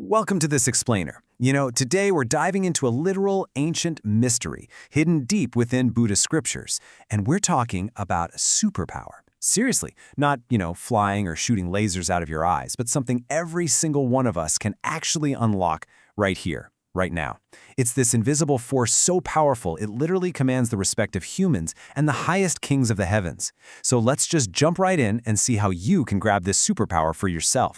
Welcome to this explainer. Today we're diving into a literal ancient mystery hidden deep within Buddhist scriptures, and we're talking about a superpower. Seriously, not, flying or shooting lasers out of your eyes, but something every single one of us can actually unlock right here, right now. It's this invisible force so powerful it literally commands the respect of humans and the highest kings of the heavens. So let's just jump right in and see how you can grab this superpower for yourself.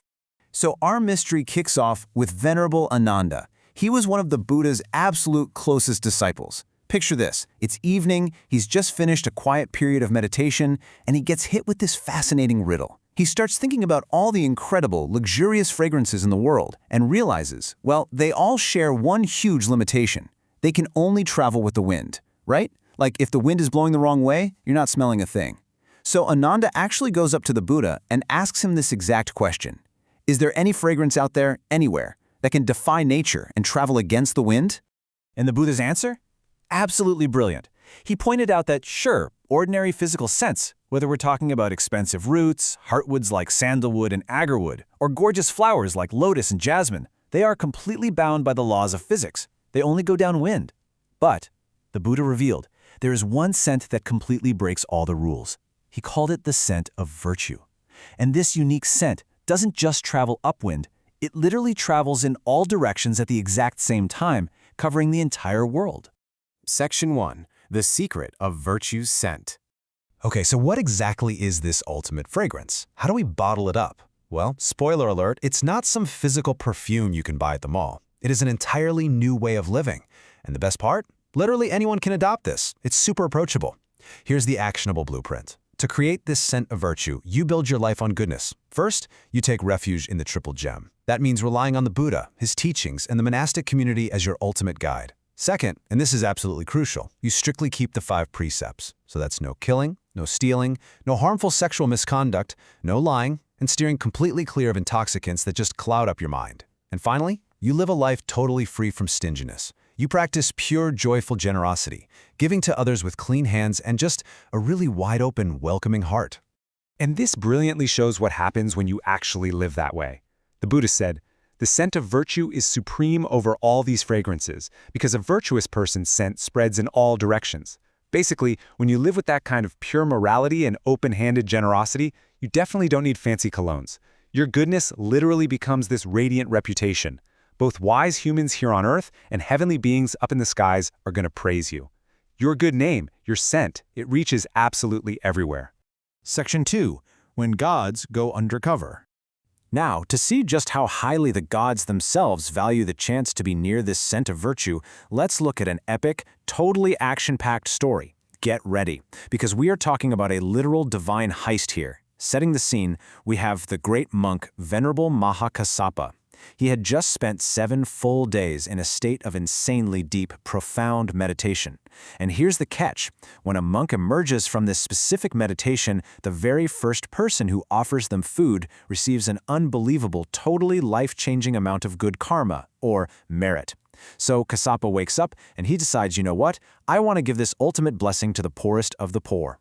So our mystery kicks off with Venerable Ananda. He was one of the Buddha's absolute closest disciples. Picture this. It's evening, he's just finished a quiet period of meditation, and he gets hit with this fascinating riddle. He starts thinking about all the incredible, luxurious fragrances in the world and realizes, well, they all share one huge limitation. They can only travel with the wind, right? Like if the wind is blowing the wrong way, you're not smelling a thing. So Ananda actually goes up to the Buddha and asks him this exact question. Is there any fragrance out there, anywhere, that can defy nature and travel against the wind? And the Buddha's answer? Absolutely brilliant. He pointed out that, sure, ordinary physical scents, whether we're talking about expensive roots, heartwoods like sandalwood and agarwood, or gorgeous flowers like lotus and jasmine, they are completely bound by the laws of physics. They only go downwind. But, the Buddha revealed, there is one scent that completely breaks all the rules. He called it the scent of virtue. And this unique scent doesn't just travel upwind, it literally travels in all directions at the exact same time, covering the entire world. Section 1. The Secret of Virtue's Scent. Okay, so what exactly is this ultimate fragrance? How do we bottle it up? Well, spoiler alert, it's not some physical perfume you can buy at the mall. It is an entirely new way of living. And the best part? Literally anyone can adopt this. It's super approachable. Here's the actionable blueprint. To create this scent of virtue, you build your life on goodness. First, you take refuge in the Triple Gem. That means relying on the Buddha, his teachings, and the monastic community as your ultimate guide. Second, and this is absolutely crucial, you strictly keep the 5 precepts. So that's no killing, no stealing, no harmful sexual misconduct, no lying, and steering completely clear of intoxicants that just cloud up your mind. And finally, you live a life totally free from stinginess. You practice pure, joyful generosity, giving to others with clean hands and just a really wide-open, welcoming heart. And this brilliantly shows what happens when you actually live that way. The Buddha said, "The scent of virtue is supreme over all these fragrances, because a virtuous person's scent spreads in all directions." Basically, when you live with that kind of pure morality and open-handed generosity, you definitely don't need fancy colognes. Your goodness literally becomes this radiant reputation. Both wise humans here on earth and heavenly beings up in the skies are going to praise you. Your good name, your scent, it reaches absolutely everywhere. Section 2. When gods go undercover. Now, to see just how highly the gods themselves value the chance to be near this scent of virtue, let's look at an epic, totally action-packed story. Get ready, because we are talking about a literal divine heist here. Setting the scene, we have the great monk Venerable Mahakassapa. He had just spent 7 full days in a state of insanely deep, profound meditation. And here's the catch. When a monk emerges from this specific meditation, the very first person who offers them food receives an unbelievable, totally life-changing amount of good karma, or merit. So Kassapa wakes up and he decides, you know what? I want to give this ultimate blessing to the poorest of the poor.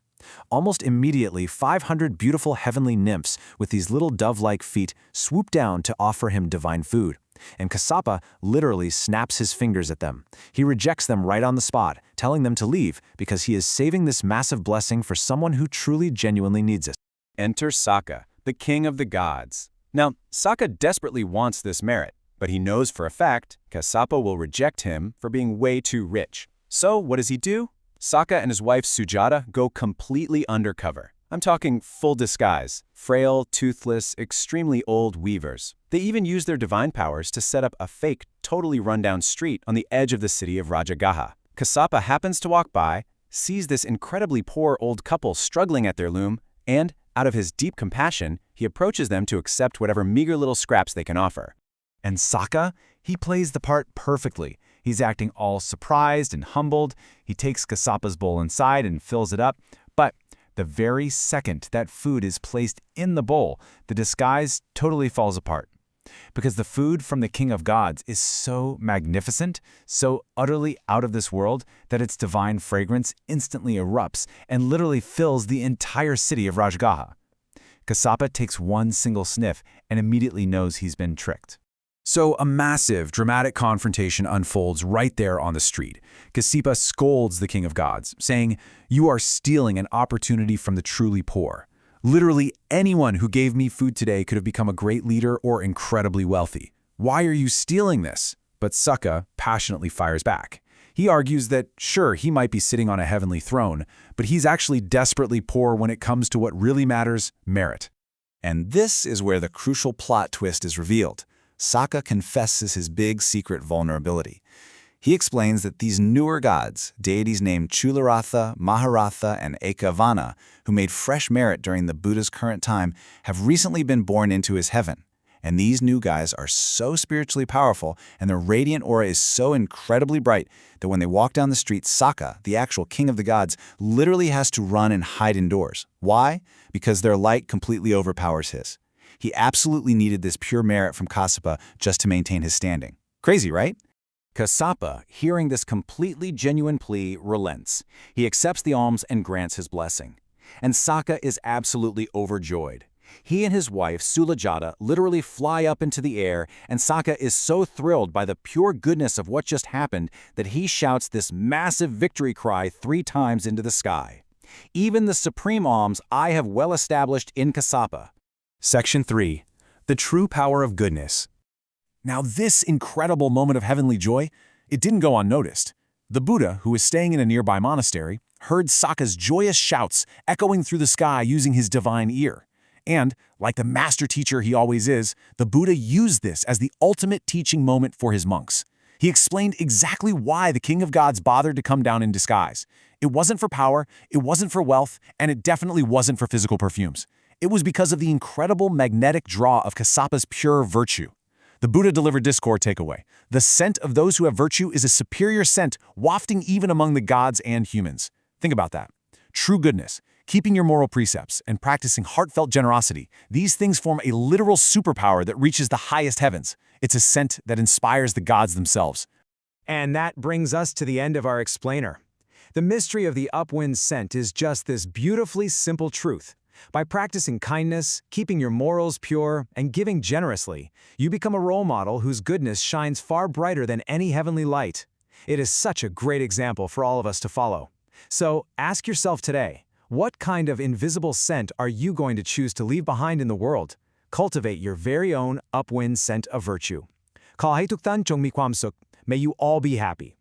Almost immediately, 500 beautiful heavenly nymphs with these little dove-like feet swoop down to offer him divine food. And Kassapa literally snaps his fingers at them. He rejects them right on the spot, telling them to leave because he is saving this massive blessing for someone who truly genuinely needs it. Enter Saka, the king of the gods. Now, Saka desperately wants this merit, but he knows for a fact Kassapa will reject him for being way too rich. So what does he do? Saka and his wife Sujata go completely undercover. I'm talking full disguise, frail, toothless, extremely old weavers. They even use their divine powers to set up a fake, totally rundown street on the edge of the city of Rajagaha. Kassapa happens to walk by, sees this incredibly poor old couple struggling at their loom, and, out of his deep compassion, he approaches them to accept whatever meager little scraps they can offer. And Saka, he plays the part perfectly. He's acting all surprised and humbled. He takes Kassapa's bowl inside and fills it up. But the very second that food is placed in the bowl, the disguise totally falls apart. Because the food from the King of Gods is so magnificent, so utterly out of this world, that its divine fragrance instantly erupts and literally fills the entire city of Rajagaha. Kassapa takes one single sniff and immediately knows he's been tricked. So a massive, dramatic confrontation unfolds right there on the street. Cassipa scolds the king of gods, saying, "You are stealing an opportunity from the truly poor. Literally anyone who gave me food today could have become a great leader or incredibly wealthy. Why are you stealing this?" But Sukha passionately fires back. He argues that, sure, he might be sitting on a heavenly throne, but he's actually desperately poor when it comes to what really matters, merit. And this is where the crucial plot twist is revealed. Sokka confesses his big secret vulnerability. He explains that these newer gods, deities named Chularatha, Maharatha, and Ekavana, who made fresh merit during the Buddha's current time, have recently been born into his heaven. And these new guys are so spiritually powerful, and their radiant aura is so incredibly bright that when they walk down the street, Sokka, the actual king of the gods, literally has to run and hide indoors. Why? Because their light completely overpowers his. He absolutely needed this pure merit from Cassipa just to maintain his standing. Crazy, right? Cassipa, hearing this completely genuine plea, relents. He accepts the alms and grants his blessing. And Sokka is absolutely overjoyed. He and his wife, Sulajata, literally fly up into the air, and Sokka is so thrilled by the pure goodness of what just happened that he shouts this massive victory cry 3 times into the sky. Even the supreme alms I have well established in Cassipa. Section 3. The True Power of Goodness. Now this incredible moment of heavenly joy, it didn't go unnoticed. The Buddha, who was staying in a nearby monastery, heard Sokka's joyous shouts echoing through the sky using his divine ear. And, like the master teacher he always is, the Buddha used this as the ultimate teaching moment for his monks. He explained exactly why the king of gods bothered to come down in disguise. It wasn't for power, it wasn't for wealth, and it definitely wasn't for physical perfumes. It was because of the incredible magnetic draw of Cassipa's pure virtue. The Buddha delivered this core takeaway. The scent of those who have virtue is a superior scent, wafting even among the gods and humans. Think about that. True goodness, keeping your moral precepts, and practicing heartfelt generosity, these things form a literal superpower that reaches the highest heavens. It's a scent that inspires the gods themselves. And that brings us to the end of our explainer. The mystery of the upwind scent is just this beautifully simple truth. By practicing kindness, keeping your morals pure, and giving generously, you become a role model whose goodness shines far brighter than any heavenly light. It is such a great example for all of us to follow. So ask yourself today, what kind of invisible scent are you going to choose to leave behind in the world? Cultivate your very own upwind scent of virtue. Kalhaituktan chongmi kwamsuk. May you all be happy.